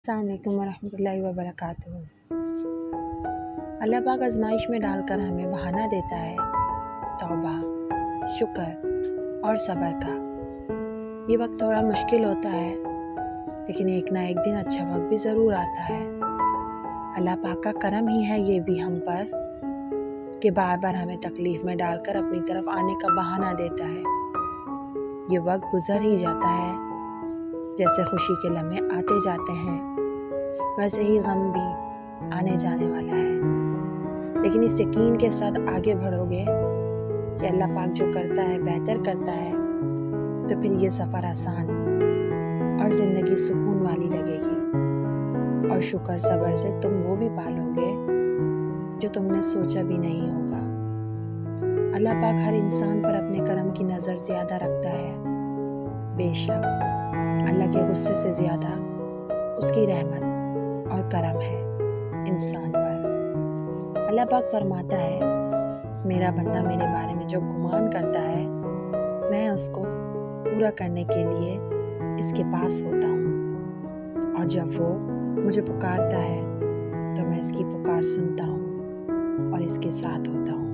السلام علیکم ورحمۃ اللہ وبرکاتہ۔ اللہ پاک آزمائش میں ڈال کر ہمیں بہانہ دیتا ہے توبہ، شکر اور صبر کا۔ یہ وقت تھوڑا مشکل ہوتا ہے لیکن ایک نہ ایک دن اچھا وقت بھی ضرور آتا ہے۔ اللہ پاک کا کرم ہی ہے یہ بھی ہم پر کہ بار بار ہمیں تکلیف میں ڈال کر اپنی طرف آنے کا بہانہ دیتا ہے۔ یہ وقت گزر ہی جاتا ہے، جیسے خوشی کے لمحے آتے جاتے ہیں ویسے ہی غم بھی آنے جانے والا ہے، لیکن اس یقین کے ساتھ آگے بڑھو گے کہ اللہ پاک جو کرتا ہے بہتر کرتا ہے، تو پھر یہ سفر آسان اور زندگی سکون والی لگے گی، اور شکر صبر سے تم وہ بھی پالو گے جو تم نے سوچا بھی نہیں ہوگا۔ اللہ پاک ہر انسان پر اپنے کرم کی نظر زیادہ رکھتا ہے۔ بے شک اللہ کے غصے سے زیادہ اس کی رحمت اور کرم ہے انسان پر۔ اللہ پاک فرماتا ہے، میرا بندہ میرے بارے میں جو گمان کرتا ہے میں اس کو پورا کرنے کے لیے اس کے پاس ہوتا ہوں، اور جب وہ مجھے پکارتا ہے تو میں اس کی پکار سنتا ہوں اور اس کے ساتھ ہوتا ہوں۔